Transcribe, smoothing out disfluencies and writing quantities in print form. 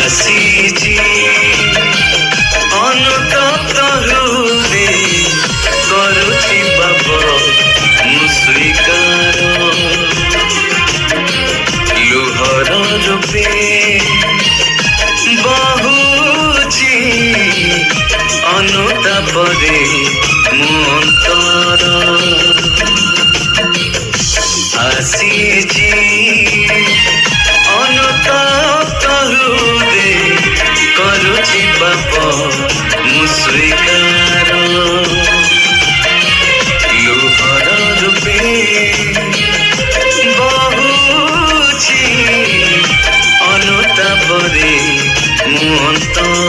ଆସିଛି ଅନୁତପ୍ତ ହୃଦେ କରୁଛି ପାପ ମୁଁ ସ୍ୱୀକାର ଲୁହର ରୂପେ ବହୁଛି ଅନୁତାପରେ ମୋ ଅନ୍ତର ଆସିଛି ଅନୁତପ୍ତ ହୃଦେ କରୁଛି ପାପ ମୁଁ ସ୍ୱୀକାର ଲୁହର ରୂପେ ବହୁଛି ଅନୁତାପରେ ମୋ ଅନ୍ତର